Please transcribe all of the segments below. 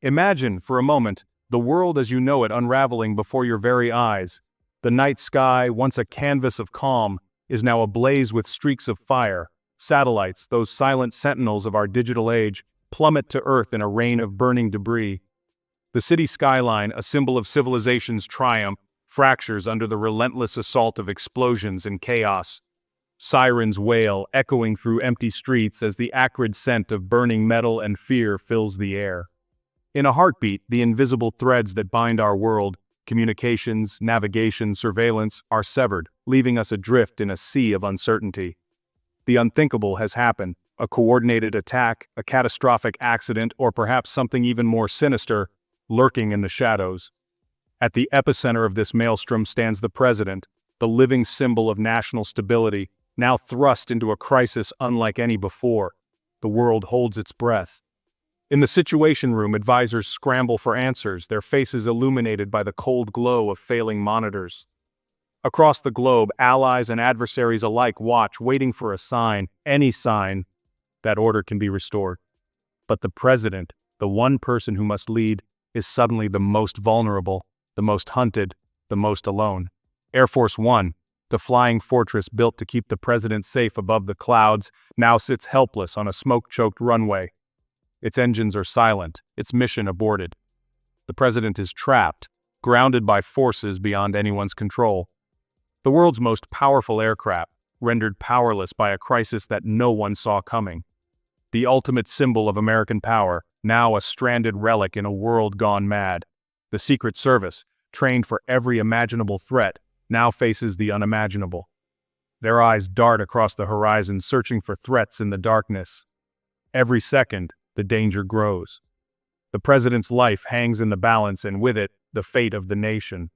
Imagine, for a moment, the world as you know it unraveling before your very eyes. The night sky, once a canvas of calm, is now ablaze with streaks of fire. Satellites, those silent sentinels of our digital age, plummet to Earth in a rain of burning debris. The city skyline, a symbol of civilization's triumph, fractures under the relentless assault of explosions and chaos. Sirens wail, echoing through empty streets as the acrid scent of burning metal and fear fills the air. In a heartbeat, the invisible threads that bind our world, communications, navigation, surveillance, are severed, leaving us adrift in a sea of uncertainty. The unthinkable has happened: a coordinated attack, a catastrophic accident, or perhaps something even more sinister, lurking in the shadows. At the epicenter of this maelstrom stands the president, the living symbol of national stability, now thrust into a crisis unlike any before. The world holds its breath. In the Situation Room, advisors scramble for answers, their faces illuminated by the cold glow of failing monitors. Across the globe, allies and adversaries alike watch, waiting for a sign, any sign, that order can be restored. But the president, the one person who must lead, is suddenly the most vulnerable, the most hunted, the most alone. Air Force One, the flying fortress built to keep the president safe above the clouds, now sits helpless on a smoke-choked runway. Its engines are silent, its mission aborted. The president is trapped, grounded by forces beyond anyone's control. The world's most powerful aircraft, rendered powerless by a crisis that no one saw coming. The ultimate symbol of American power, now a stranded relic in a world gone mad. The Secret Service, trained for every imaginable threat, now faces the unimaginable. Their eyes dart across the horizon, searching for threats in the darkness. Every second, the danger grows. The president's life hangs in the balance, and with it, the fate of the nation.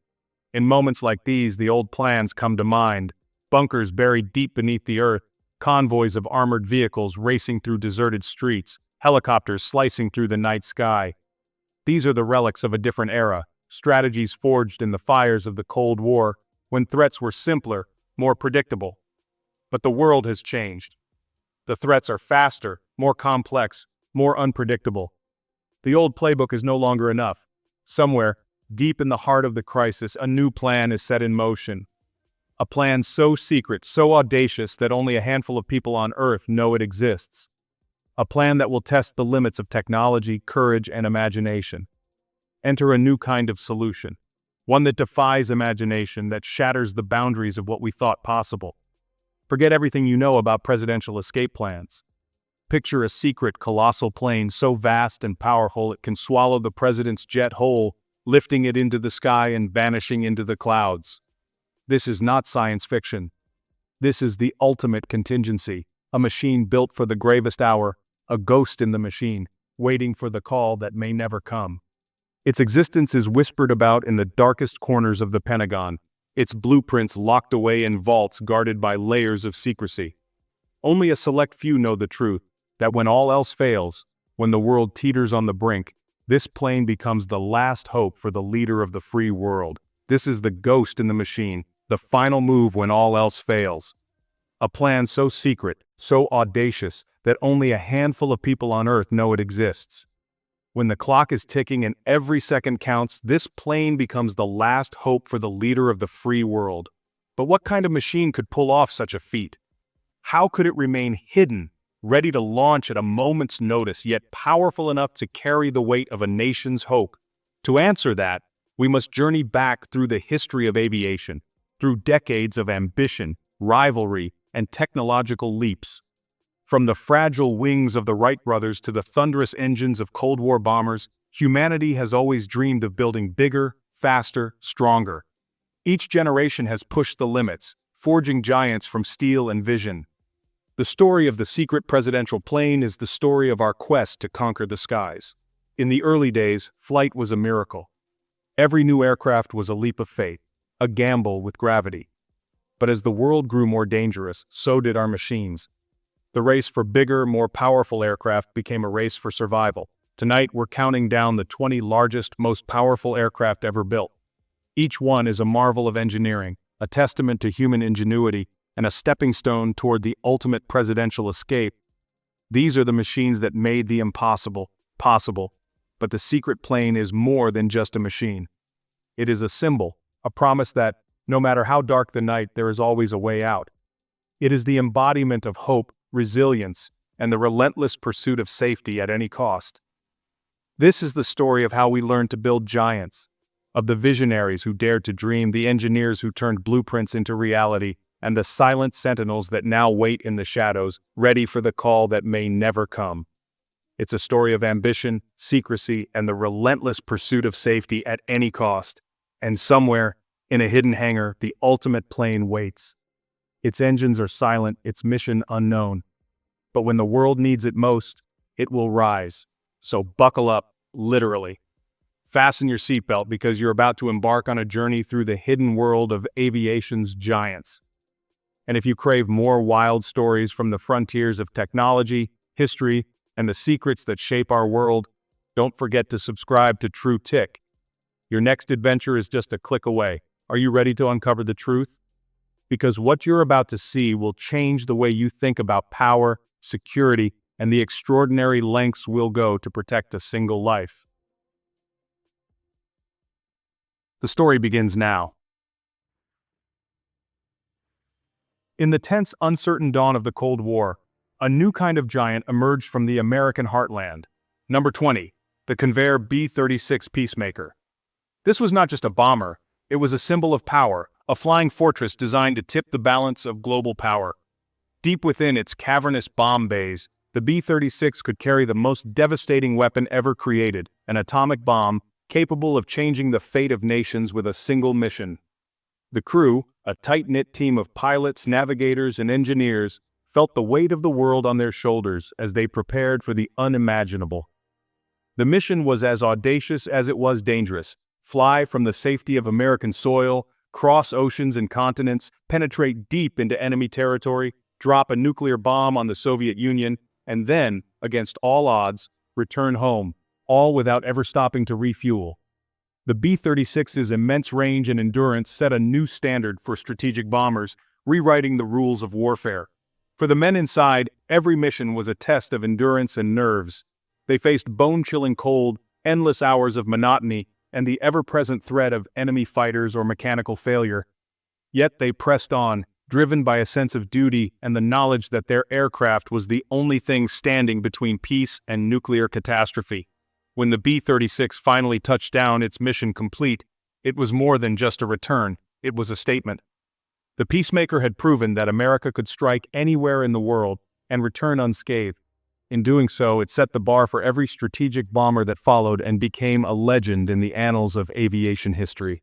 In moments like these, the old plans come to mind: bunkers buried deep beneath the earth, convoys of armored vehicles racing through deserted streets, helicopters slicing through the night sky. These are the relics of a different era, strategies forged in the fires of the Cold War, when threats were simpler, more predictable. But the world has changed. The threats are faster, more complex, more unpredictable. The old playbook is no longer enough. Somewhere, deep in the heart of the crisis, a new plan is set in motion. A plan so secret, so audacious that only a handful of people on Earth know it exists. A plan that will test the limits of technology, courage, and imagination. Enter a new kind of solution. One that defies imagination, that shatters the boundaries of what we thought possible. Forget everything you know about presidential escape plans. Picture a secret, colossal plane so vast and powerful it can swallow the president's jet whole, lifting it into the sky and vanishing into the clouds. This is not science fiction. This is the ultimate contingency, a machine built for the gravest hour, a ghost in the machine, waiting for the call that may never come. Its existence is whispered about in the darkest corners of the Pentagon, its blueprints locked away in vaults guarded by layers of secrecy. Only a select few know the truth, that when all else fails, when the world teeters on the brink, this plane becomes the last hope for the leader of the free world. This is the ghost in the machine, the final move when all else fails. A plan so secret, so audacious, that only a handful of people on Earth know it exists. When the clock is ticking and every second counts, this plane becomes the last hope for the leader of the free world. But what kind of machine could pull off such a feat? How could it remain hidden, ready to launch at a moment's notice, yet powerful enough to carry the weight of a nation's hope? To answer that, we must journey back through the history of aviation, through decades of ambition, rivalry, and technological leaps. From the fragile wings of the Wright brothers to the thunderous engines of Cold War bombers, humanity has always dreamed of building bigger, faster, stronger. Each generation has pushed the limits, forging giants from steel and vision. The story of the secret presidential plane is the story of our quest to conquer the skies. In the early days, flight was a miracle. Every new aircraft was a leap of faith, a gamble with gravity. But as the world grew more dangerous, so did our machines. The race for bigger, more powerful aircraft became a race for survival. Tonight, we're counting down the 20 largest, most powerful aircraft ever built. Each one is a marvel of engineering, a testament to human ingenuity, and a stepping stone toward the ultimate presidential escape. These are the machines that made the impossible possible. but the secret plane is more than just a machine. It is a symbol, a promise that, no matter how dark the night, there is always a way out. It is the embodiment of hope, resilience, and the relentless pursuit of safety at any cost. This is the story of how we learned to build giants, of the visionaries who dared to dream, the engineers who turned blueprints into reality, and the silent sentinels that now wait in the shadows, ready for the call that may never come. It's a story of ambition, secrecy, and the relentless pursuit of safety at any cost. And somewhere, in a hidden hangar, the ultimate plane waits. Its engines are silent, its mission unknown. But when the world needs it most, it will rise. So buckle up, literally. Fasten your seatbelt because you're about to embark on a journey through the hidden world of aviation's giants. And if you crave more wild stories from the frontiers of technology, history, and the secrets that shape our world, don't forget to subscribe to TrueTick. Your next adventure is just a click away. Are you ready to uncover the truth? Because what you're about to see will change the way you think about power, security, and the extraordinary lengths we'll go to protect a single life. The story begins now. In the tense, uncertain dawn of the Cold War, a new kind of giant emerged from the American heartland. Number 20, the Convair B-36 Peacemaker. This was not just a bomber, it was a symbol of power, a flying fortress designed to tip the balance of global power. Deep within its cavernous bomb bays, the B-36 could carry the most devastating weapon ever created, an atomic bomb capable of changing the fate of nations with a single mission. The crew, a tight-knit team of pilots, navigators, and engineers, felt the weight of the world on their shoulders as they prepared for the unimaginable. The mission was as audacious as it was dangerous: fly from the safety of American soil, cross oceans and continents, penetrate deep into enemy territory, drop a nuclear bomb on the Soviet Union, and then, against all odds, return home, all without ever stopping to refuel. The B-36's immense range and endurance set a new standard for strategic bombers, rewriting the rules of warfare. For the men inside, every mission was a test of endurance and nerves. They faced bone-chilling cold, endless hours of monotony, and the ever-present threat of enemy fighters or mechanical failure. Yet they pressed on, driven by a sense of duty and the knowledge that their aircraft was the only thing standing between peace and nuclear catastrophe. When the B-36 finally touched down, its mission complete, it was more than just a return, it was a statement. The Peacemaker had proven that America could strike anywhere in the world and return unscathed. In doing so, it set the bar for every strategic bomber that followed and became a legend in the annals of aviation history.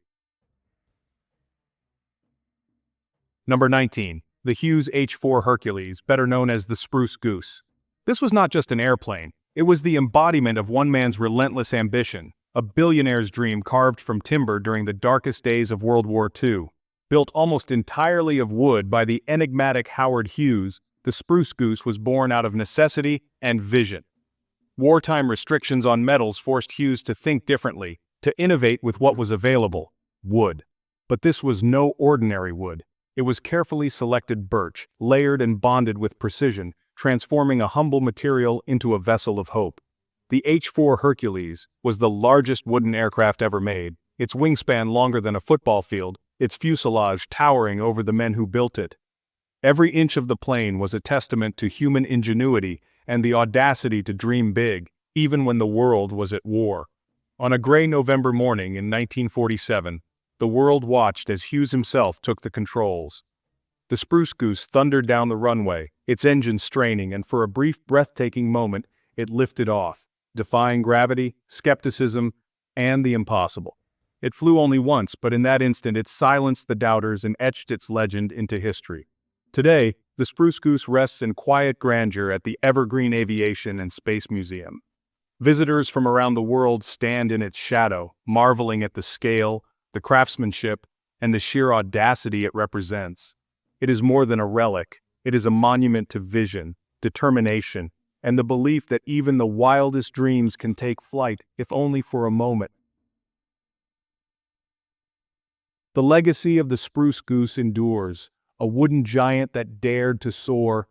Number 19. The Hughes H-4 Hercules, better known as the Spruce Goose. This was not just an airplane. It was the embodiment of one man's relentless ambition, a billionaire's dream carved from timber during the darkest days of World War II. Built almost entirely of wood by the enigmatic Howard Hughes, the Spruce Goose was born out of necessity and vision. Wartime restrictions on metals forced Hughes to think differently, to innovate with what was available: wood. But this was no ordinary wood. It was carefully selected birch, layered and bonded with precision, transforming a humble material into a vessel of hope. The H-4 Hercules was the largest wooden aircraft ever made, its wingspan longer than a football field, its fuselage towering over the men who built it. Every inch of the plane was a testament to human ingenuity and the audacity to dream big, even when the world was at war. On a gray November morning in 1947, the world watched as Hughes himself took the controls. The Spruce Goose thundered down the runway, its engine straining, and for a brief, breathtaking moment, it lifted off, defying gravity, skepticism, and the impossible. It flew only once, but in that instant it silenced the doubters and etched its legend into history. Today, the Spruce Goose rests in quiet grandeur at the Evergreen Aviation and Space Museum. Visitors from around the world stand in its shadow, marveling at the scale, the craftsmanship, and the sheer audacity it represents. It is more than a relic. It is a monument to vision, determination, and the belief that even the wildest dreams can take flight, if only for a moment. The legacy of the Spruce Goose endures, a wooden giant that dared to soar.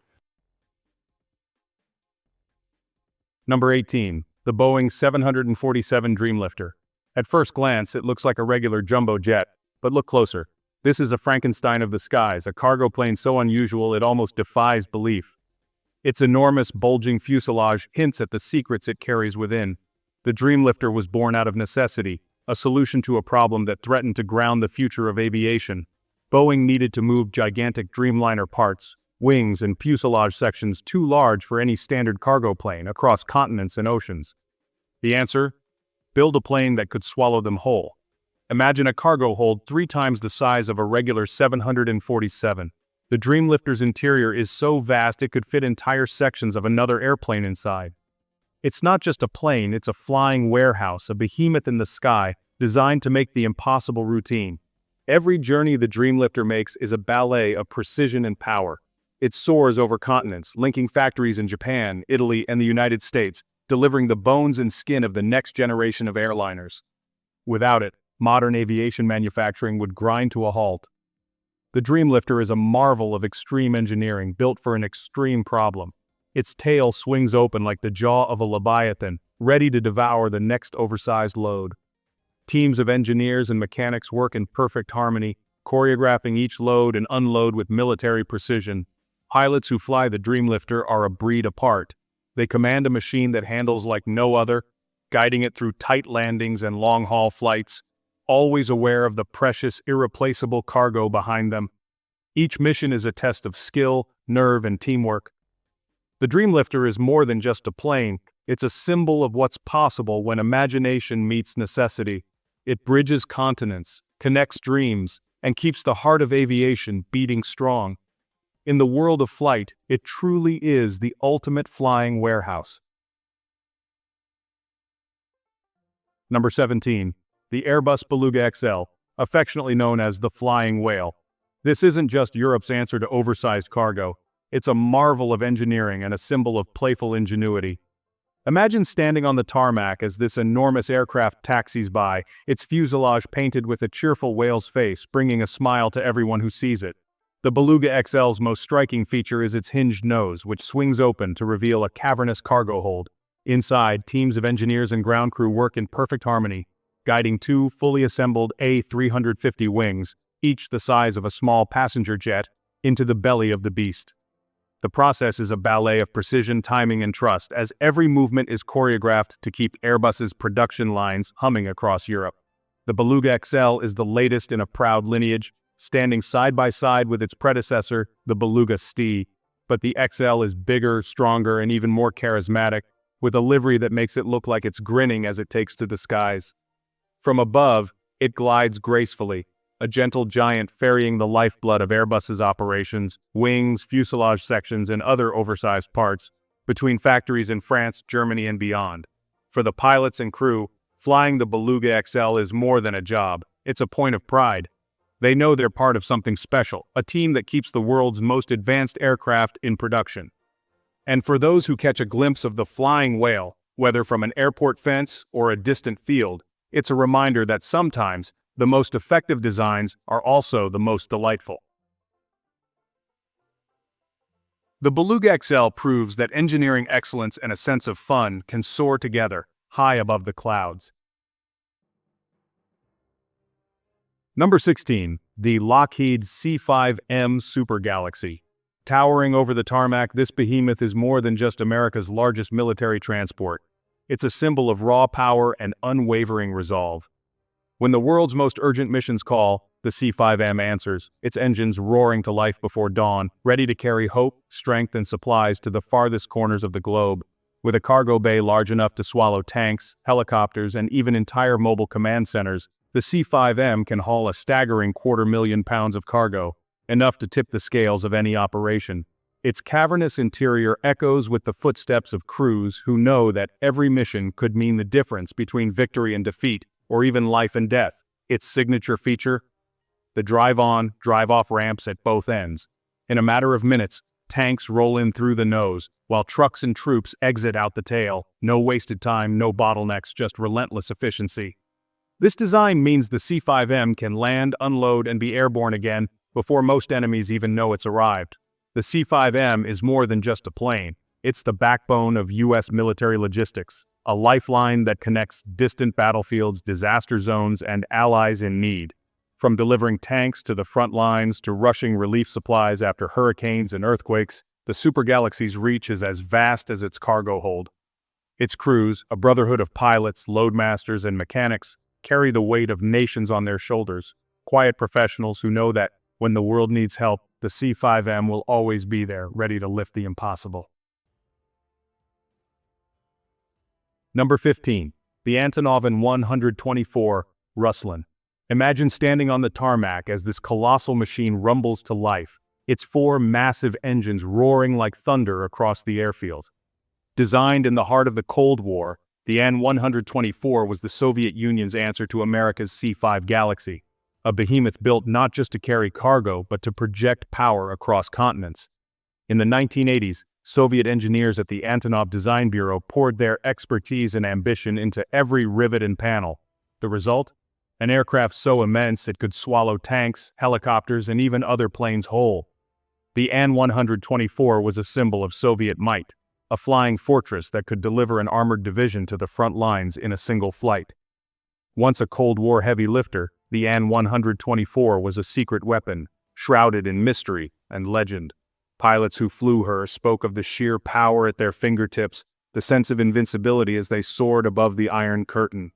Number 18. the Boeing 747 Dreamlifter. At first glance, it looks like a regular jumbo jet, but look closer. This is a Frankenstein of the skies, a cargo plane so unusual it almost defies belief. Its enormous, bulging fuselage hints at the secrets it carries within. The Dreamlifter was born out of necessity, a solution to a problem that threatened to ground the future of aviation. Boeing needed to move gigantic Dreamliner parts, wings and fuselage sections too large for any standard cargo plane across continents and oceans. The answer? Build a plane that could swallow them whole. Imagine a cargo hold 3 times the size of a regular 747. The Dreamlifter's interior is so vast it could fit entire sections of another airplane inside. It's not just a plane, it's a flying warehouse, a behemoth in the sky, designed to make the impossible routine. Every journey the Dreamlifter makes is a ballet of precision and power. It soars over continents, linking factories in Japan, Italy, and the United States, delivering the bones and skin of the next generation of airliners. Without it, modern aviation manufacturing would grind to a halt. The Dreamlifter is a marvel of extreme engineering built for an extreme problem. Its tail swings open like the jaw of a leviathan, ready to devour the next oversized load. Teams of engineers and mechanics work in perfect harmony, choreographing each load and unload with military precision. Pilots who fly the Dreamlifter are a breed apart. They command a machine that handles like no other, guiding it through tight landings and long-haul flights, always aware of the precious, irreplaceable cargo behind them. Each mission is a test of skill, nerve, and teamwork. The Dreamlifter is more than just a plane, it's a symbol of what's possible when imagination meets necessity. It bridges continents, connects dreams, and keeps the heart of aviation beating strong. In the world of flight, it truly is the ultimate flying warehouse. Number 17. The Airbus Beluga XL, affectionately known as the Flying Whale. This isn't just Europe's answer to oversized cargo. It's a marvel of engineering and a symbol of playful ingenuity. Imagine standing on the tarmac as this enormous aircraft taxis by, its fuselage painted with a cheerful whale's face, bringing a smile to everyone who sees it. The Beluga XL's most striking feature is its hinged nose, which swings open to reveal a cavernous cargo hold. Inside, teams of engineers and ground crew work in perfect harmony, guiding 2 fully assembled A350 wings, each the size of a small passenger jet, into the belly of the beast. The process is a ballet of precision, timing, and trust, as every movement is choreographed to keep Airbus's production lines humming across Europe. The Beluga XL is the latest in a proud lineage, standing side by side with its predecessor, the Beluga ST. But the XL is bigger, stronger, and even more charismatic, with a livery that makes it look like it's grinning as it takes to the skies. From above, it glides gracefully, a gentle giant ferrying the lifeblood of Airbus's operations, wings, fuselage sections, and other oversized parts, between factories in France, Germany, and beyond. For the pilots and crew, flying the Beluga XL is more than a job, it's a point of pride. They know they're part of something special, a team that keeps the world's most advanced aircraft in production. And for those who catch a glimpse of the Flying Whale, whether from an airport fence or a distant field, it's a reminder that sometimes the most effective designs are also the most delightful. The Beluga XL proves that engineering excellence and a sense of fun can soar together, high above the clouds. Number 16. The Lockheed C-5M Super Galaxy. Towering over the tarmac, this behemoth is more than just America's largest military transport. It's a symbol of raw power and unwavering resolve. When the world's most urgent missions call, the C-5M answers, its engines roaring to life before dawn, ready to carry hope, strength, and supplies to the farthest corners of the globe. With a cargo bay large enough to swallow tanks, helicopters, and even entire mobile command centers, the C-5M can haul a staggering 250,000 pounds of cargo, enough to tip the scales of any operation. Its cavernous interior echoes with the footsteps of crews who know that every mission could mean the difference between victory and defeat, or even life and death. Its signature feature? The drive-on, drive-off ramps at both ends. In a matter of minutes, tanks roll in through the nose, while trucks and troops exit out the tail. No wasted time, no bottlenecks, just relentless efficiency. This design means the C-5M can land, unload, and be airborne again before most enemies even know it's arrived. The C-5M is more than just a plane. It's the backbone of U.S. military logistics. a lifeline that connects distant battlefields, disaster zones, and allies in need. From delivering tanks to the front lines to rushing relief supplies after hurricanes and earthquakes, the supergalaxy's reach is as vast as its cargo hold. Its crews, a brotherhood of pilots, loadmasters, and mechanics, carry the weight of nations on their shoulders, quiet professionals who know that when the world needs help, the C5M will always be there, ready to lift the impossible. Number 15. The Antonov An-124, Ruslan. Imagine standing on the tarmac as this colossal machine rumbles to life, its four massive engines roaring like thunder across the airfield. Designed in the heart of the Cold War, the An-124 was the Soviet Union's answer to America's C-5 Galaxy, a behemoth built not just to carry cargo but to project power across continents. In the 1980s, Soviet engineers at the Antonov Design Bureau poured their expertise and ambition into every rivet and panel. The result? An aircraft so immense it could swallow tanks, helicopters, and even other planes whole. The An-124 was a symbol of Soviet might, a flying fortress that could deliver an armored division to the front lines in a single flight. Once a Cold War heavy lifter, the An-124 was a secret weapon, shrouded in mystery and legend. Pilots who flew her spoke of the sheer power at their fingertips, the sense of invincibility as they soared above the Iron Curtain.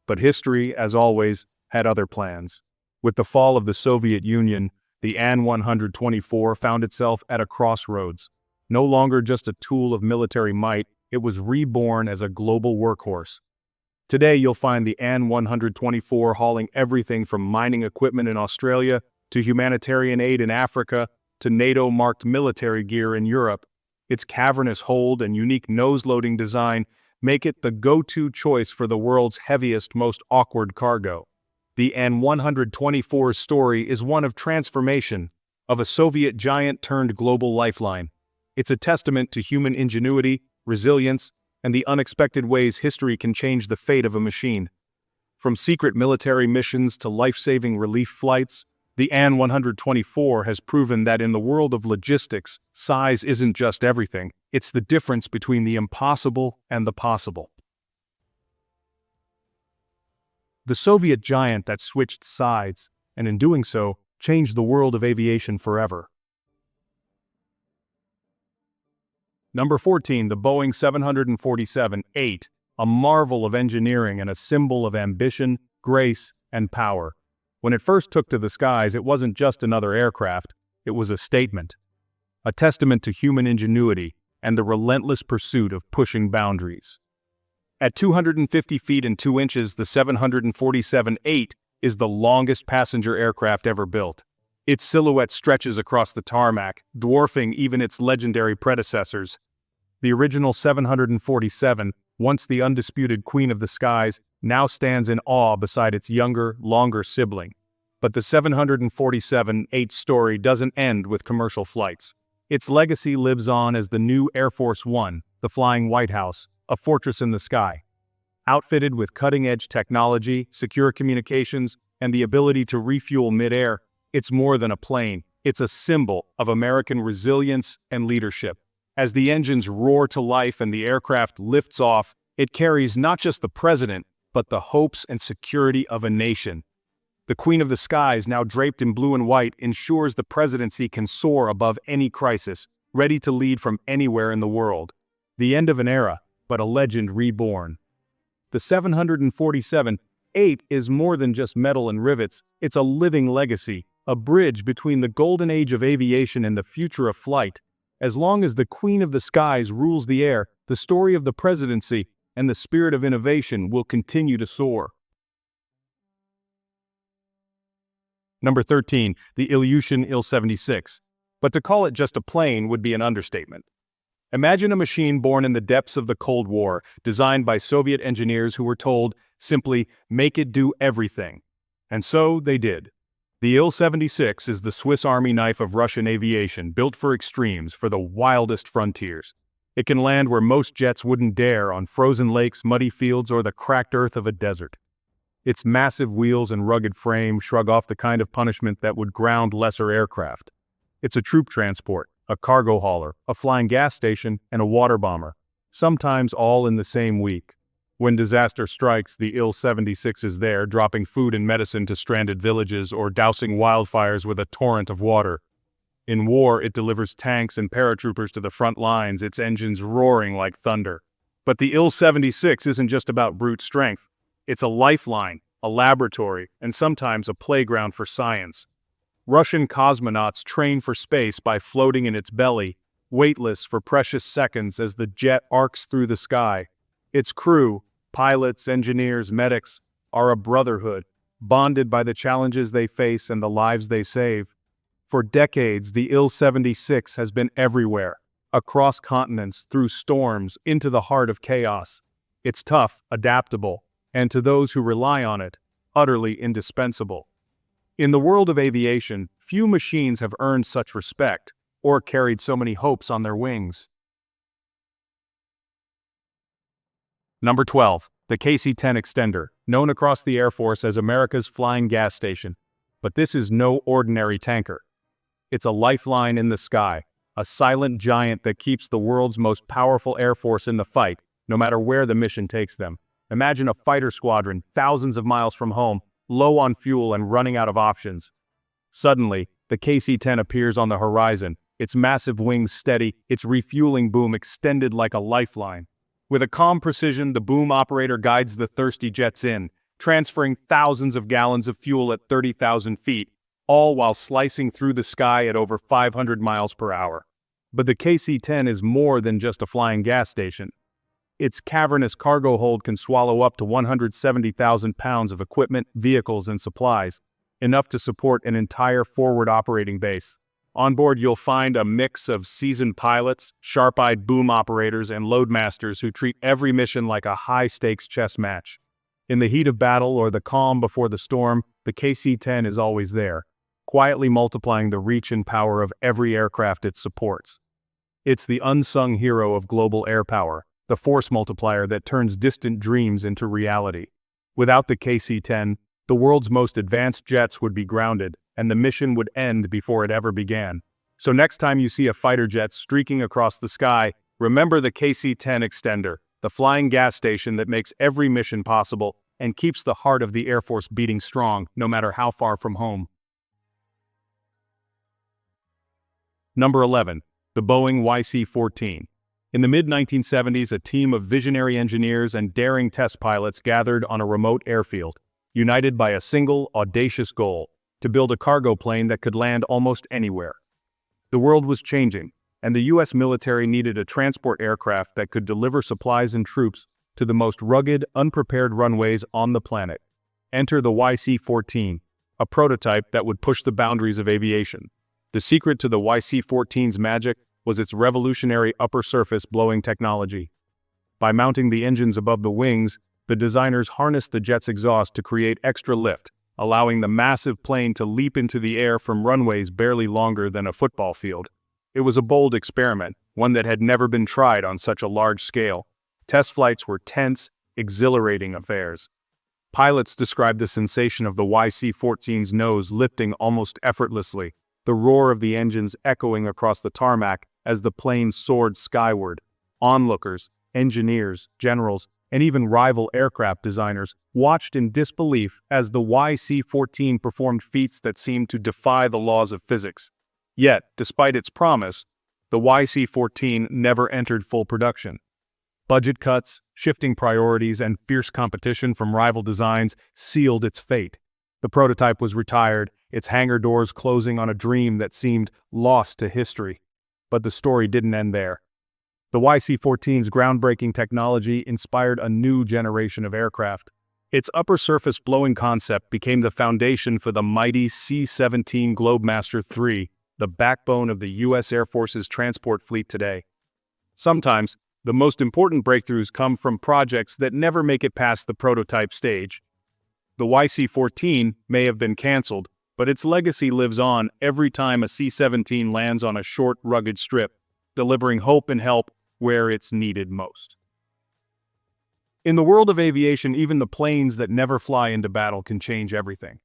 But history, as always, had other plans. With the fall of the Soviet Union, the An-124 found itself at a crossroads. No longer just a tool of military might, it was reborn as a global workhorse. Today you'll find the An-124 hauling everything from mining equipment in Australia to humanitarian aid in Africa to NATO-marked military gear in Europe. Its cavernous hold and unique nose-loading design make it the go-to choice for the world's heaviest, most awkward cargo. The An-124's story is one of transformation, of a Soviet giant turned global lifeline. It's a testament to human ingenuity, resilience, and the unexpected ways history can change the fate of a machine. From secret military missions to life-saving relief flights, the An-124 has proven that in the world of logistics, size isn't just everything, it's the difference between the impossible and the possible. The Soviet giant that switched sides, and in doing so, changed the world of aviation forever. Number 14, the Boeing 747-8, a marvel of engineering and a symbol of ambition, grace, and power. When it first took to the skies, it wasn't just another aircraft, it was a statement. A testament to human ingenuity and the relentless pursuit of pushing boundaries. At 250 feet and 2 inches, the 747-8 is the longest passenger aircraft ever built. Its silhouette stretches across the tarmac, dwarfing even its legendary predecessors. The original 747, once the undisputed queen of the skies, now stands in awe beside its younger, longer sibling. But the 747-8 story doesn't end with commercial flights. Its legacy lives on as the new Air Force One, the Flying White House, a fortress in the sky. Outfitted with cutting-edge technology, secure communications, and the ability to refuel mid-air, it's more than a plane. It's a symbol of American resilience and leadership. As the engines roar to life and the aircraft lifts off, it carries not just the president, but the hopes and security of a nation. The Queen of the Skies, now draped in blue and white, ensures the presidency can soar above any crisis, ready to lead from anywhere in the world. The end of an era, but a legend reborn. The 747-8 is more than just metal and rivets, it's a living legacy, a bridge between the golden age of aviation and the future of flight. As long as the Queen of the Skies rules the air, the story of the presidency and the spirit of innovation will continue to soar. Number 13, the Ilyushin Il-76. But to call it just a plane would be an understatement. Imagine a machine born in the depths of the Cold War, designed by Soviet engineers who were told, simply, make it do everything. And so they did. The Il-76 is the Swiss Army knife of Russian aviation, built for extremes, for the wildest frontiers. It can land where most jets wouldn't dare, on frozen lakes, muddy fields, or the cracked earth of a desert. Its massive wheels and rugged frame shrug off the kind of punishment that would ground lesser aircraft. It's a troop transport, a cargo hauler, a flying gas station, and a water bomber, sometimes all in the same week. When disaster strikes, the Il-76 is there, dropping food and medicine to stranded villages or dousing wildfires with a torrent of water. In war, it delivers tanks and paratroopers to the front lines, its engines roaring like thunder. But the Il-76 isn't just about brute strength. It's a lifeline, a laboratory, and sometimes a playground for science. Russian cosmonauts train for space by floating in its belly, weightless for precious seconds as the jet arcs through the sky. Its crew, pilots, engineers, medics, are a brotherhood, bonded by the challenges they face and the lives they save. For decades, the Il-76 has been everywhere, across continents, through storms, into the heart of chaos. It's tough, adaptable, and to those who rely on it, utterly indispensable. In the world of aviation, few machines have earned such respect, or carried so many hopes on their wings. Number 12. The KC-10 Extender, known across the Air Force as America's flying gas station. But this is no ordinary tanker. It's a lifeline in the sky, a silent giant that keeps the world's most powerful Air Force in the fight, no matter where the mission takes them. Imagine a fighter squadron, thousands of miles from home, low on fuel and running out of options. Suddenly, the KC-10 appears on the horizon, its massive wings steady, its refueling boom extended like a lifeline. With a calm precision, the boom operator guides the thirsty jets in, transferring thousands of gallons of fuel at 30,000 feet, all while slicing through the sky at over 500 miles per hour. But the KC-10 is more than just a flying gas station. Its cavernous cargo hold can swallow up to 170,000 pounds of equipment, vehicles, and supplies, enough to support an entire forward operating base. On board, you'll find a mix of seasoned pilots, sharp-eyed boom operators, and loadmasters who treat every mission like a high-stakes chess match. In the heat of battle or the calm before the storm, the KC-10 is always there, quietly multiplying the reach and power of every aircraft it supports. It's the unsung hero of global air power, the force multiplier that turns distant dreams into reality. Without the KC-10, the world's most advanced jets would be grounded, and the mission would end before it ever began. So next time you see a fighter jet streaking across the sky, remember the KC-10 Extender, the flying gas station that makes every mission possible and keeps the heart of the Air Force beating strong, no matter how far from home. Number 11. The Boeing YC-14. In the mid-1970s, a team of visionary engineers and daring test pilots gathered on a remote airfield, united by a single, audacious goal: to build a cargo plane that could land almost anywhere. The world was changing, and the U.S. military needed a transport aircraft that could deliver supplies and troops to the most rugged, unprepared runways on the planet. Enter the YC-14, a prototype that would push the boundaries of aviation. The secret to the YC-14's magic was its revolutionary upper-surface blowing technology. By mounting the engines above the wings, the designers harnessed the jet's exhaust to create extra lift, allowing the massive plane to leap into the air from runways barely longer than a football field. It was a bold experiment, one that had never been tried on such a large scale. Test flights were tense, exhilarating affairs. Pilots described the sensation of the YC-14's nose lifting almost effortlessly, the roar of the engines echoing across the tarmac as the plane soared skyward. Onlookers, engineers, generals, and even rival aircraft designers watched in disbelief as the YC-14 performed feats that seemed to defy the laws of physics. Yet, despite its promise, the YC-14 never entered full production. Budget cuts, shifting priorities, and fierce competition from rival designs sealed its fate. The prototype was retired, its hangar doors closing on a dream that seemed lost to history. But the story didn't end there. The YC-14's groundbreaking technology inspired a new generation of aircraft. Its upper-surface blowing concept became the foundation for the mighty C-17 Globemaster III, the backbone of the U.S. Air Force's transport fleet today. Sometimes, the most important breakthroughs come from projects that never make it past the prototype stage. The YC-14 may have been canceled, but its legacy lives on every time a C-17 lands on a short, rugged strip, delivering hope and help where it's needed most. In the world of aviation, even the planes that never fly into battle can change everything.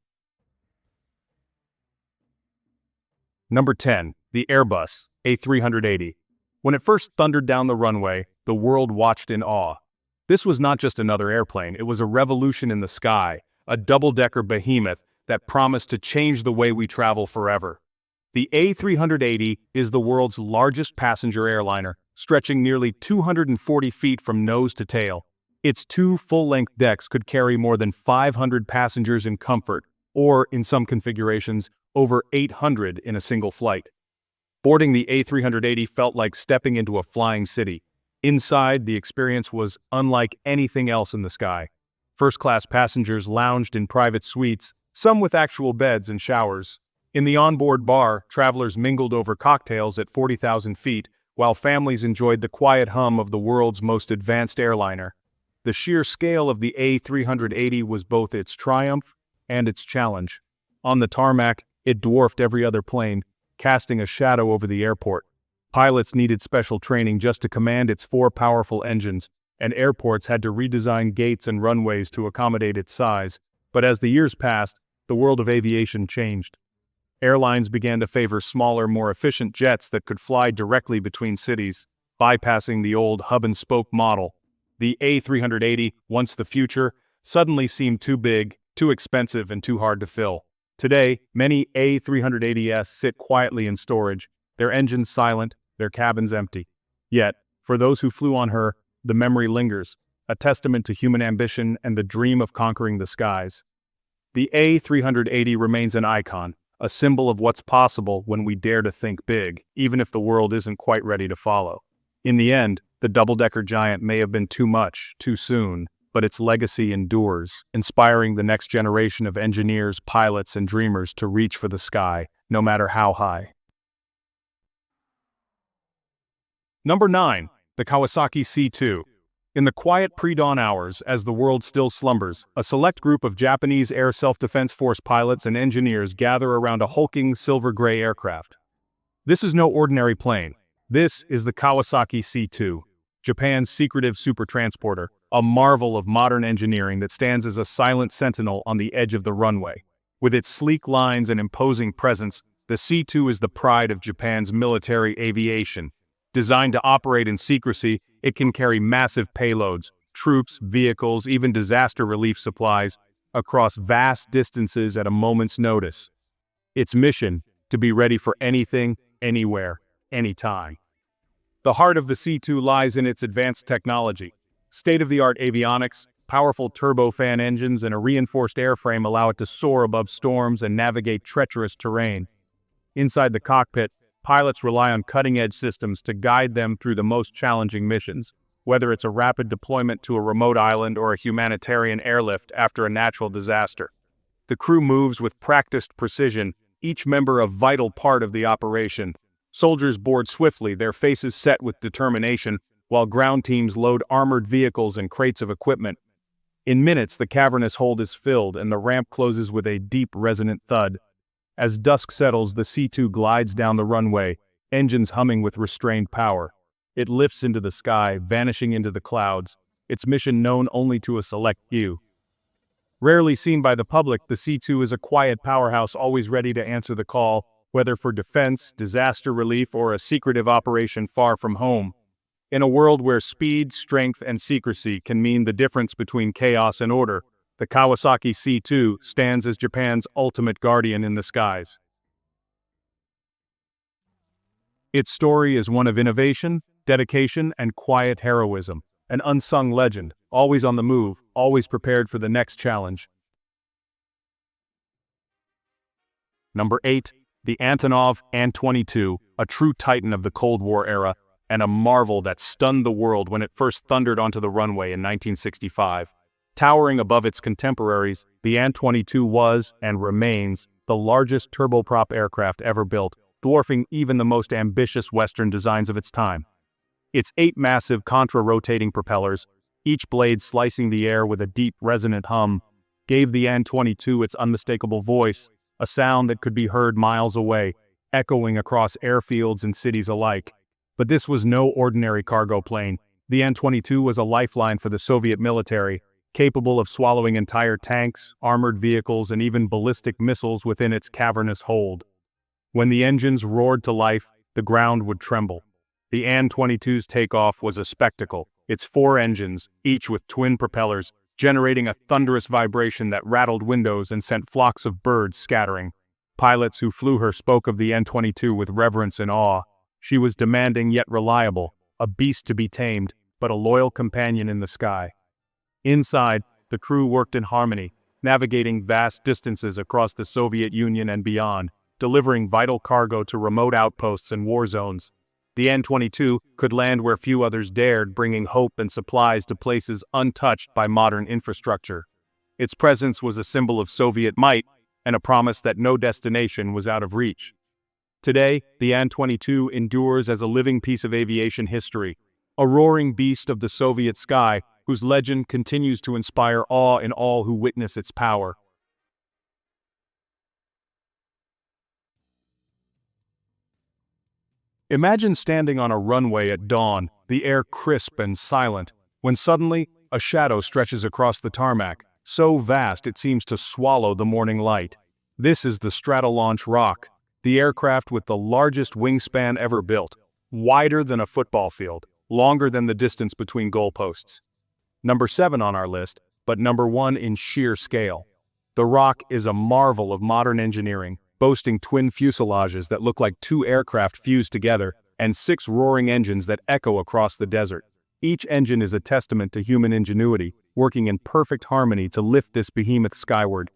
Number 10. The Airbus A380. When it first thundered down the runway, the world watched in awe. This was not just another airplane, it was a revolution in the sky, a double-decker behemoth that promised to change the way we travel forever. The A380 is the world's largest passenger airliner, stretching nearly 240 feet from nose to tail. Its two full-length decks could carry more than 500 passengers in comfort, or, in some configurations, over 800 in a single flight. Boarding the A380 felt like stepping into a flying city. Inside, the experience was unlike anything else in the sky. First-class passengers lounged in private suites, some with actual beds and showers. In the onboard bar, travelers mingled over cocktails at 40,000 feet, while families enjoyed the quiet hum of the world's most advanced airliner. The sheer scale of the A380 was both its triumph and its challenge. On the tarmac, it dwarfed every other plane, casting a shadow over the airport. Pilots needed special training just to command its four powerful engines, and airports had to redesign gates and runways to accommodate its size. But as the years passed, the world of aviation changed. Airlines began to favor smaller, more efficient jets that could fly directly between cities, bypassing the old hub-and-spoke model. The A380, once the future, suddenly seemed too big, too expensive, and too hard to fill. Today, many A380s sit quietly in storage, their engines silent, their cabins empty. Yet, for those who flew on her, the memory lingers, a testament to human ambition and the dream of conquering the skies. The A380 remains an icon, a symbol of what's possible when we dare to think big, even if the world isn't quite ready to follow. In the end, the double-decker giant may have been too much, too soon, but its legacy endures, inspiring the next generation of engineers, pilots, and dreamers to reach for the sky, no matter how high. Number 9. The Kawasaki C2. In the quiet pre-dawn hours, as the world still slumbers, a select group of Japanese Air Self-Defense Force pilots and engineers gather around a hulking silver-gray aircraft. This is no ordinary plane. This is the Kawasaki C2, Japan's Secretive supertransporter, a marvel of modern engineering that stands as a silent sentinel on the edge of the runway. With its sleek lines and imposing presence, the C2 is the pride of Japan's military aviation. Designed to operate in secrecy, it can carry massive payloads, troops, vehicles, even disaster relief supplies, across vast distances at a moment's notice. Its mission, to be ready for anything, anywhere, anytime. The heart of the C2 lies in its advanced technology. State-of-the-art avionics, powerful turbofan engines, and a reinforced airframe allow it to soar above storms and navigate treacherous terrain. Inside the cockpit, pilots rely on cutting-edge systems to guide them through the most challenging missions, whether it's a rapid deployment to a remote island or a humanitarian airlift after a natural disaster. The crew moves with practiced precision, each member a vital part of the operation. Soldiers board swiftly, their faces set with determination, while ground teams load armored vehicles and crates of equipment. In minutes, the cavernous hold is filled and the ramp closes with a deep, resonant thud. As dusk settles, the C2 glides down the runway, engines humming with restrained power. It lifts into the sky, vanishing into the clouds, its mission known only to a select few. Rarely seen by the public, the C2 is a quiet powerhouse always ready to answer the call, whether for defense, disaster relief, or a secretive operation far from home. In a world where speed, strength, and secrecy can mean the difference between chaos and order, the Kawasaki C2 stands as Japan's ultimate guardian in the skies. Its story is one of innovation, dedication, and quiet heroism, an unsung legend, always on the move, always prepared for the next challenge. Number 8. The Antonov An-22, a true titan of the Cold War era, and a marvel that stunned the world when it first thundered onto the runway in 1965. Towering above its contemporaries, the An-22 was, and remains, the largest turboprop aircraft ever built, dwarfing even the most ambitious Western designs of its time. Its 8 massive contra-rotating propellers, each blade slicing the air with a deep, resonant hum, gave the An-22 its unmistakable voice, a sound that could be heard miles away, echoing across airfields and cities alike. But this was no ordinary cargo plane. The An-22 was a lifeline for the Soviet military, capable of swallowing entire tanks, armored vehicles, and even ballistic missiles within its cavernous hold. When the engines roared to life, the ground would tremble. The An-22's takeoff was a spectacle, its four engines, each with twin propellers, generating a thunderous vibration that rattled windows and sent flocks of birds scattering. Pilots who flew her spoke of the N-22 with reverence and awe. She was demanding yet reliable, a beast to be tamed, but a loyal companion in the sky. Inside, the crew worked in harmony, navigating vast distances across the Soviet Union and beyond, delivering vital cargo to remote outposts and war zones. The N-22 could land where few others dared, bringing hope and supplies to places untouched by modern infrastructure. Its presence was a symbol of Soviet might and a promise that no destination was out of reach. Today, the An-22 endures as a living piece of aviation history, a roaring beast of the Soviet sky whose legend continues to inspire awe in all who witness its power. Imagine standing on a runway at dawn, the air crisp and silent, when suddenly, a shadow stretches across the tarmac, so vast it seems to swallow the morning light. This is the Stratolaunch Rock, the aircraft with the largest wingspan ever built, wider than a football field, longer than the distance between goalposts. Number 7 on our list, but number 1 in sheer scale. The Rock is a marvel of modern engineering, boasting twin fuselages that look like two aircraft fused together, and 6 roaring engines that echo across the desert. Each engine is a testament to human ingenuity, working in perfect harmony to lift this behemoth skyward.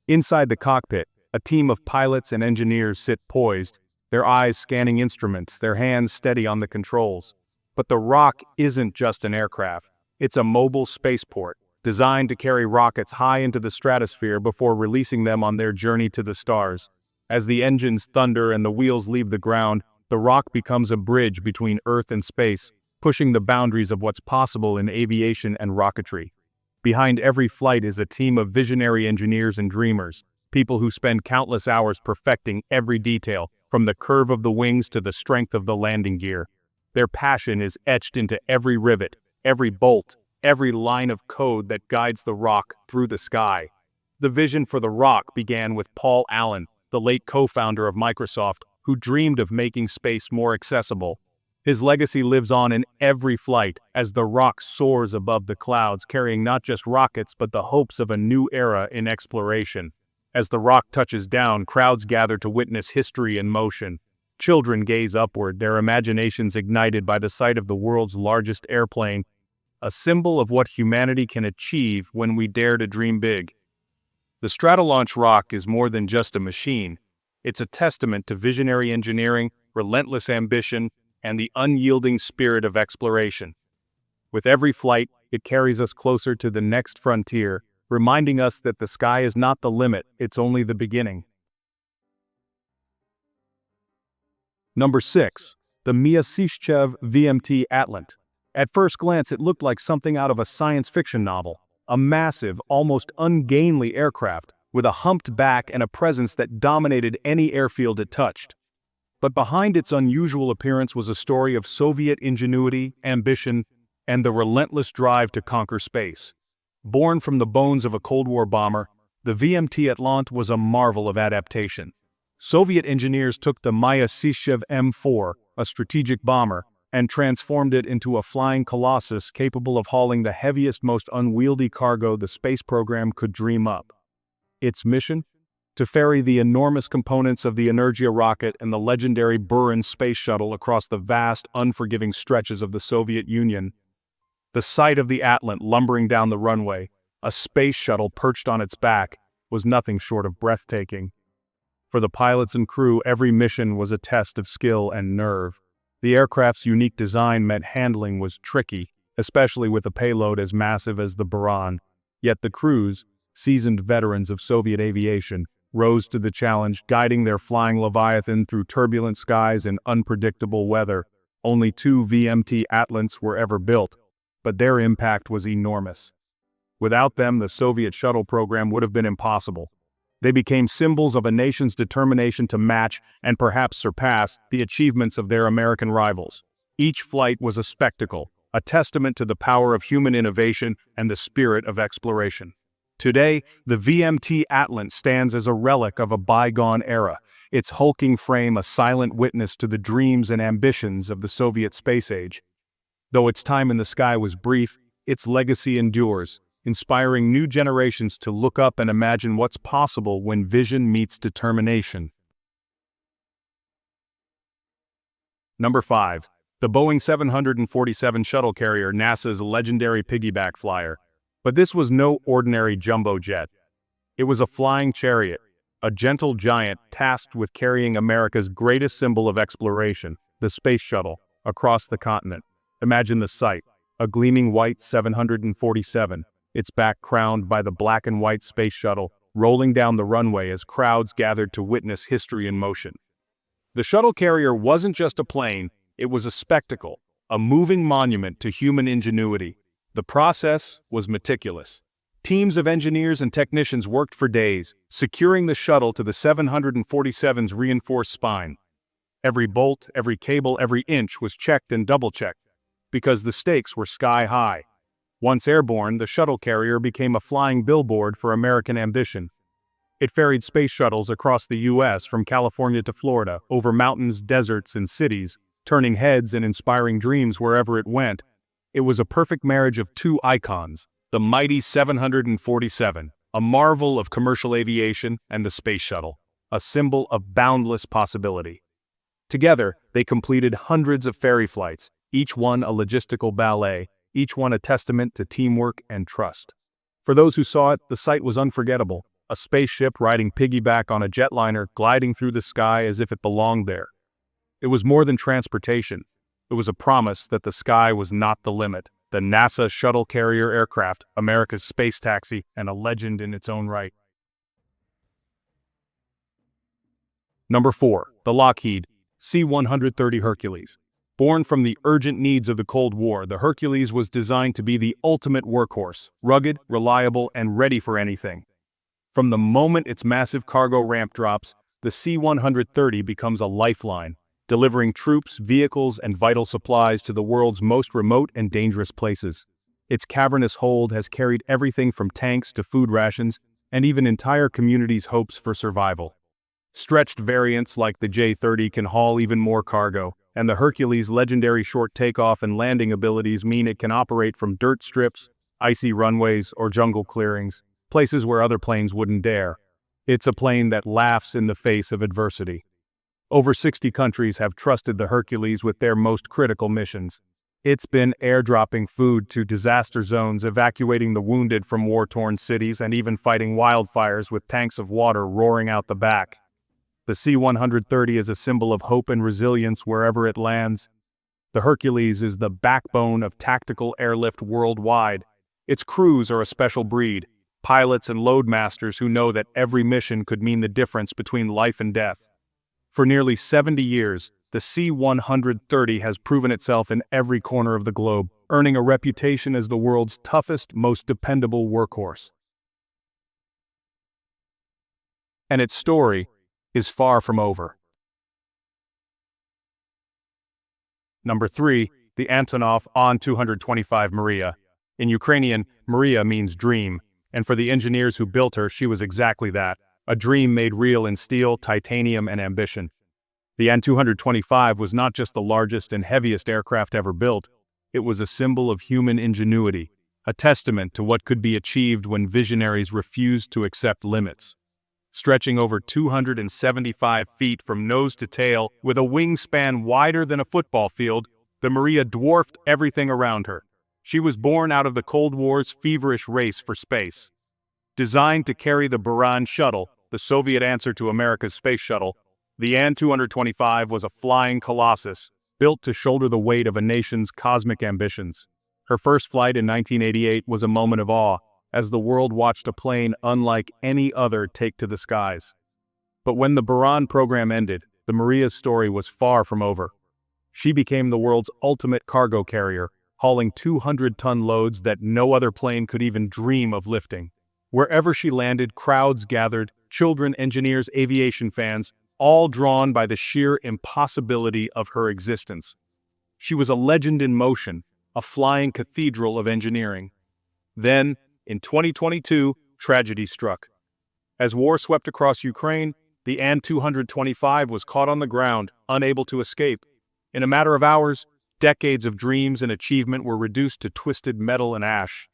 Inside the cockpit, a team of pilots and engineers sit poised, their eyes scanning instruments, their hands steady on the controls. But the Rock isn't just an aircraft. It's a mobile spaceport, designed to carry rockets high into the stratosphere before releasing them on their journey to the stars. As the engines thunder and the wheels leave the ground, the Rock becomes a bridge between Earth and space, pushing the boundaries of what's possible in aviation and rocketry. Behind every flight is a team of visionary engineers and dreamers, people who spend countless hours perfecting every detail, from the curve of the wings to the strength of the landing gear. Their passion is etched into every rivet, every bolt, every line of code that guides the Rock through the sky. The vision for the Rock began with Paul Allen, the late co-founder of Microsoft, who dreamed of making space more accessible. His legacy lives on in every flight as the Rock soars above the clouds, carrying not just rockets but the hopes of a new era in exploration. As the Rock touches down, crowds gather to witness history in motion. Children gaze upward, their imaginations ignited by the sight of the world's largest airplane, a symbol of what humanity can achieve when we dare to dream big. The Stratolaunch Rock is more than just a machine. It's a testament to visionary engineering, relentless ambition, and the unyielding spirit of exploration. With every flight, it carries us closer to the next frontier, reminding us that the sky is not the limit, it's only the beginning. Number 6. The Myasishchev VMT Atlant. At first glance, it looked like something out of a science fiction novel. A massive, almost ungainly aircraft, with a humped back and a presence that dominated any airfield it touched. But behind its unusual appearance was a story of Soviet ingenuity, ambition, and the relentless drive to conquer space. Born from the bones of a Cold War bomber, the VMT Atlant was a marvel of adaptation. Soviet engineers took the Myasishchev M4, a strategic bomber, and transformed it into a flying colossus capable of hauling the heaviest, most unwieldy cargo the space program could dream up. Its mission? To ferry the enormous components of the Energia rocket and the legendary Buran space shuttle across the vast, unforgiving stretches of the Soviet Union. The sight of the Atlant lumbering down the runway, a space shuttle perched on its back, was nothing short of breathtaking. For the pilots and crew, every mission was a test of skill and nerve. The aircraft's unique design meant handling was tricky, especially with a payload as massive as the Buran. Yet the crews, seasoned veterans of Soviet aviation, rose to the challenge, guiding their flying Leviathan through turbulent skies and unpredictable weather. Only 2 VMT Atlants were ever built, but their impact was enormous. Without them, the Soviet shuttle program would have been impossible. They became symbols of a nation's determination to match, and perhaps surpass, the achievements of their American rivals. Each flight was a spectacle, a testament to the power of human innovation and the spirit of exploration. Today, the VMT Atlant stands as a relic of a bygone era, its hulking frame a silent witness to the dreams and ambitions of the Soviet space age. Though its time in the sky was brief, its legacy endures, inspiring new generations to look up and imagine what's possible when vision meets determination. Number 5. The Boeing 747 shuttle carrier, NASA's legendary piggyback flyer. But this was no ordinary jumbo jet. It was a flying chariot, a gentle giant tasked with carrying America's greatest symbol of exploration, the space shuttle, across the continent. Imagine the sight: a gleaming white 747, its back crowned by the black and white space shuttle, rolling down the runway as crowds gathered to witness history in motion. The shuttle carrier wasn't just a plane, it was a spectacle, a moving monument to human ingenuity. The process was meticulous. Teams of engineers and technicians worked for days, securing the shuttle to the 747's reinforced spine. Every bolt, every cable, every inch was checked and double-checked, because the stakes were sky-high. Once airborne, the shuttle carrier became a flying billboard for American ambition. It ferried space shuttles across the U.S. from California to Florida, over mountains, deserts, and cities, turning heads and inspiring dreams wherever it went. It was a perfect marriage of two icons: the mighty 747, a marvel of commercial aviation, and the space shuttle, a symbol of boundless possibility. Together, they completed hundreds of ferry flights, each one a logistical ballet, each one a testament to teamwork and trust. For those who saw it, the sight was unforgettable: a spaceship riding piggyback on a jetliner, gliding through the sky as if it belonged there. It was more than transportation. It was a promise that the sky was not the limit. The NASA shuttle carrier aircraft, America's space taxi, and a legend in its own right. Number 4. The Lockheed C-130 Hercules. Born from the urgent needs of the Cold War, the Hercules was designed to be the ultimate workhorse: rugged, reliable, and ready for anything. From the moment its massive cargo ramp drops, the C-130 becomes a lifeline, delivering troops, vehicles, and vital supplies to the world's most remote and dangerous places. Its cavernous hold has carried everything from tanks to food rations, and even entire communities' hopes for survival. Stretched variants like the J-30 can haul even more cargo, and the Hercules' legendary short takeoff and landing abilities mean it can operate from dirt strips, icy runways, or jungle clearings, places where other planes wouldn't dare. It's a plane that laughs in the face of adversity. Over 60 countries have trusted the Hercules with their most critical missions. It's been airdropping food to disaster zones, evacuating the wounded from war-torn cities, and even fighting wildfires with tanks of water roaring out the back. The C-130 is a symbol of hope and resilience wherever it lands. The Hercules is the backbone of tactical airlift worldwide. Its crews are a special breed: pilots and loadmasters who know that every mission could mean the difference between life and death. For nearly 70 years, the C-130 has proven itself in every corner of the globe, earning a reputation as the world's toughest, most dependable workhorse. And its story is far from over. Number 3. The Antonov An-225 Maria. In Ukrainian, Maria means dream, and for the engineers who built her, she was exactly that: a dream made real in steel, titanium, and ambition. The An-225 was not just the largest and heaviest aircraft ever built, it was a symbol of human ingenuity, a testament to what could be achieved when visionaries refused to accept limits. Stretching over 275 feet from nose to tail, with a wingspan wider than a football field, the Maria dwarfed everything around her. She was born out of the Cold War's feverish race for space. Designed to carry the Buran shuttle, the Soviet answer to America's space shuttle, the An-225 was a flying colossus, built to shoulder the weight of a nation's cosmic ambitions. Her first flight in 1988 was a moment of awe, as the world watched a plane unlike any other take to the skies. But when the Buran program ended, the Maria's story was far from over. She became the world's ultimate cargo carrier, hauling 200-ton loads that no other plane could even dream of lifting. Wherever she landed, crowds gathered: children, engineers, aviation fans, all drawn by the sheer impossibility of her existence. She was a legend in motion, a flying cathedral of engineering. Then, in 2022, tragedy struck. As war swept across Ukraine, the An-225 was caught on the ground, unable to escape. In a matter of hours, Decades of dreams and achievement were reduced to twisted metal and ash.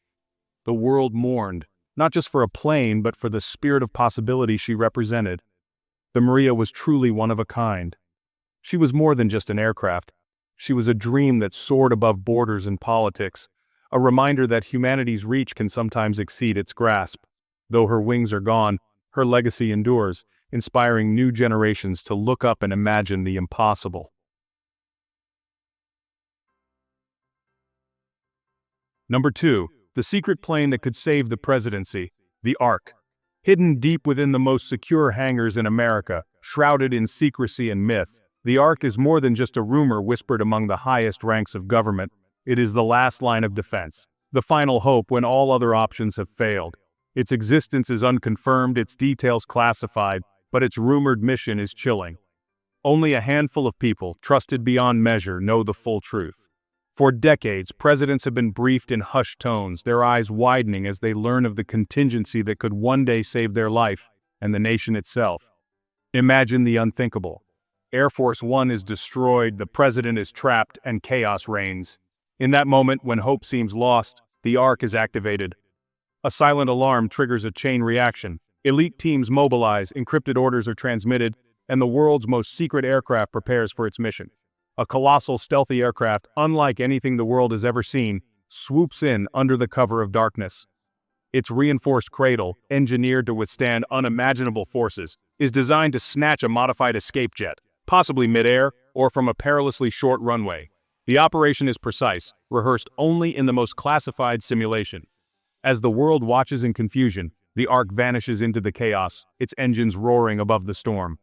The world mourned, not just for a plane but for the spirit of possibility she represented. The Maria was truly one of a kind. She was more than just an aircraft. She was a dream that soared above borders and politics, a reminder that humanity's reach can sometimes exceed its grasp. Though her wings are gone, her legacy endures, inspiring new generations to look up and imagine the impossible. Number 2. The secret plane that could save the presidency, the Ark. Hidden deep within the most secure hangars in America, shrouded in secrecy and myth, the Ark is more than just a rumor whispered among the highest ranks of government. It is the last line of defense, the final hope when all other options have failed. Its existence is unconfirmed, its details classified, but its rumored mission is chilling. Only a handful of people, trusted beyond measure, know the full truth. For decades, presidents have been briefed in hushed tones, their eyes widening as they learn of the contingency that could one day save their life and the nation itself. Imagine the unthinkable. Air Force One is destroyed, the president is trapped, and chaos reigns. In that moment, when hope seems lost, the Ark is activated. A silent alarm triggers a chain reaction. Elite teams mobilize, encrypted orders are transmitted, and the world's most secret aircraft prepares for its mission. A colossal, stealthy aircraft, unlike anything the world has ever seen, swoops in under the cover of darkness. Its reinforced cradle, engineered to withstand unimaginable forces, is designed to snatch a modified escape jet, possibly mid-air or from a perilously short runway. The operation is precise, rehearsed only in the most classified simulation. As the world watches in confusion, the Ark vanishes into the chaos, its engines roaring above the storm.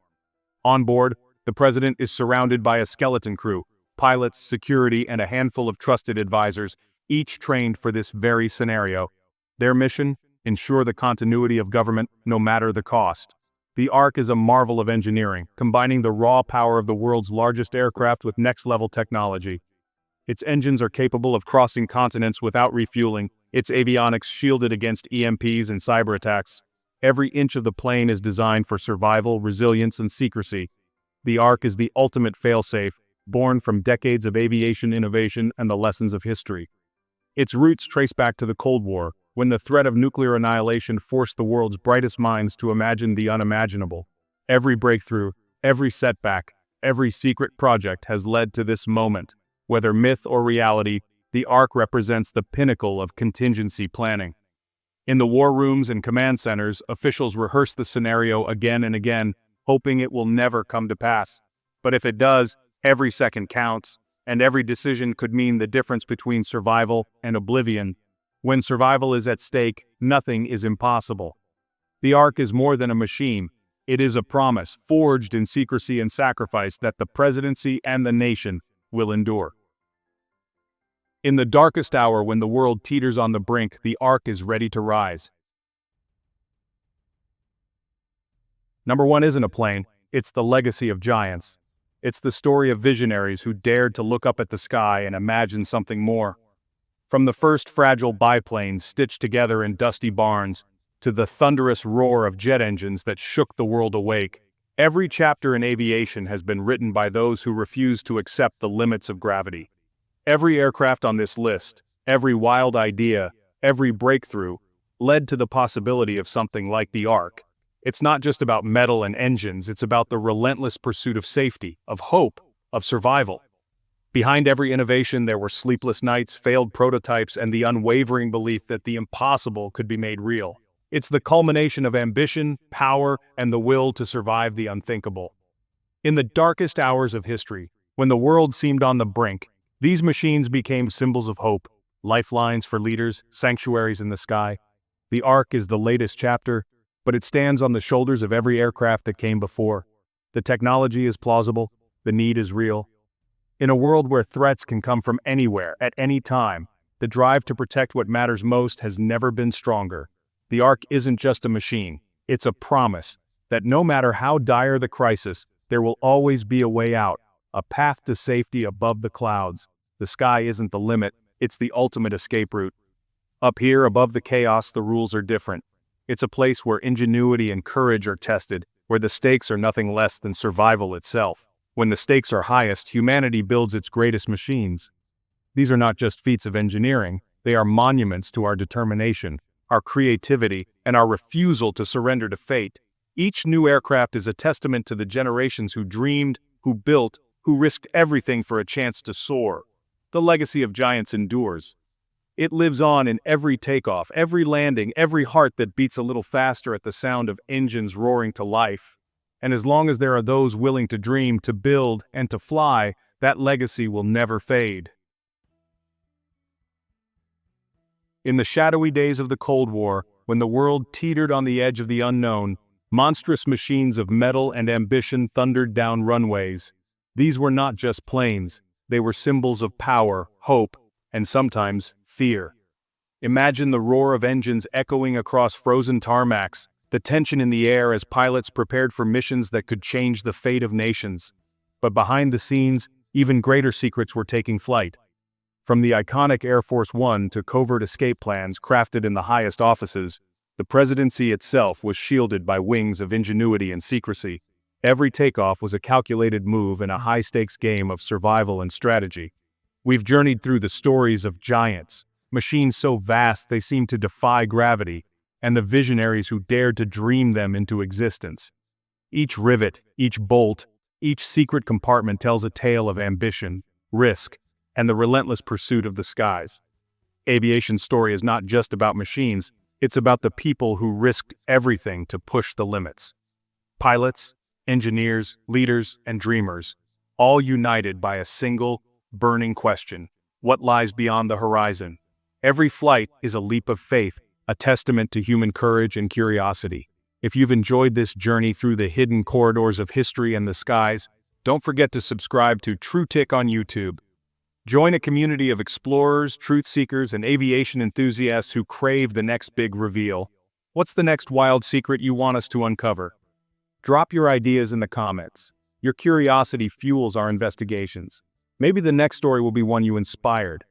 On board, the president is surrounded by a skeleton crew, pilots, security, and a handful of trusted advisors, each trained for this very scenario. Their mission? Ensure the continuity of government, no matter the cost. The Ark is a marvel of engineering, combining the raw power of the world's largest aircraft with next-level technology. Its engines are capable of crossing continents without refueling, its avionics shielded against EMPs and cyber attacks. Every inch of the plane is designed for survival, resilience, and secrecy. The Ark is the ultimate failsafe, born from decades of aviation innovation and the lessons of history. Its roots trace back to the Cold War, when the threat of nuclear annihilation forced the world's brightest minds to imagine the unimaginable. Every breakthrough, every setback, every secret project has led to this moment. Whether myth or reality, the Ark represents the pinnacle of contingency planning. In the war rooms and command centers, officials rehearse the scenario again and again, hoping it will never come to pass. But if it does, every second counts, and every decision could mean the difference between survival and oblivion. When survival is at stake, nothing is impossible. The Ark is more than a machine. It is a promise, forged in secrecy and sacrifice, that the presidency and the nation will endure. In the darkest hour when the world teeters on the brink, the Ark is ready to rise. Number 1 isn't a plane, it's the legacy of giants. It's the story of visionaries who dared to look up at the sky and imagine something more. From the first fragile biplanes stitched together in dusty barns, to the thunderous roar of jet engines that shook the world awake, every chapter in aviation has been written by those who refuse to accept the limits of gravity. Every aircraft on this list, every wild idea, every breakthrough, led to the possibility of something like the Ark. It's not just about metal and engines, it's about the relentless pursuit of safety, of hope, of survival. Behind every innovation there were sleepless nights, failed prototypes, and the unwavering belief that the impossible could be made real. It's the culmination of ambition, power, and the will to survive the unthinkable. In the darkest hours of history, when the world seemed on the brink, these machines became symbols of hope, lifelines for leaders, sanctuaries in the sky. The Ark is the latest chapter, but it stands on the shoulders of every aircraft that came before. The technology is plausible, the need is real. In a world where threats can come from anywhere, at any time, the drive to protect what matters most has never been stronger. The Ark isn't just a machine, it's a promise that no matter how dire the crisis, there will always be a way out, a path to safety above the clouds. The sky isn't the limit, it's the ultimate escape route. Up here, above the chaos, the rules are different. It's a place where ingenuity and courage are tested, where the stakes are nothing less than survival itself. When the stakes are highest, humanity builds its greatest machines. These are not just feats of engineering, they are monuments to our determination, our creativity, and our refusal to surrender to fate. Each new aircraft is a testament to the generations who dreamed, who built, who risked everything for a chance to soar. The legacy of giants endures. It lives on in every takeoff, every landing, every heart that beats a little faster at the sound of engines roaring to life. And as long as there are those willing to dream, to build, and to fly, that legacy will never fade. In the shadowy days of the Cold War, when the world teetered on the edge of the unknown, monstrous machines of metal and ambition thundered down runways. These were not just planes, they were symbols of power, hope, and sometimes fear. Imagine the roar of engines echoing across frozen tarmacs, the tension in the air as pilots prepared for missions that could change the fate of nations. But behind the scenes, even greater secrets were taking flight. From the iconic Air Force One to covert escape plans crafted in the highest offices, the presidency itself was shielded by wings of ingenuity and secrecy. Every takeoff was a calculated move in a high-stakes game of survival and strategy. We've journeyed through the stories of giants, machines so vast they seem to defy gravity, and the visionaries who dared to dream them into existence. Each rivet, each bolt, each secret compartment tells a tale of ambition, risk, and the relentless pursuit of the skies. Aviation's story is not just about machines, it's about the people who risked everything to push the limits. Pilots, engineers, leaders, and dreamers, all united by a single, burning question: what lies beyond the horizon? Every flight is a leap of faith, a testament to human courage and curiosity. If you've enjoyed this journey through the hidden corridors of history and the skies, don't forget to subscribe to TrueTick on YouTube. Join a community of explorers, truth seekers, and aviation enthusiasts who crave the next big reveal. What's the next wild secret you want us to uncover? Drop your ideas in the comments. Your curiosity fuels our investigations. Maybe the next story will be one you inspired.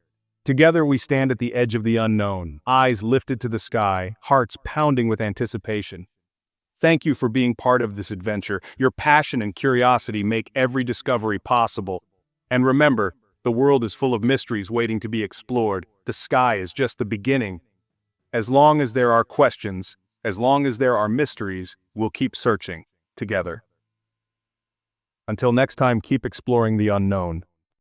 Together we stand at the edge of the unknown, eyes lifted to the sky, hearts pounding with anticipation. Thank you for being part of this adventure. Your passion and curiosity make every discovery possible. And remember, the world is full of mysteries waiting to be explored. The sky is just the beginning. As long as there are questions, as long as there are mysteries, we'll keep searching together. Until next time, keep exploring the unknown.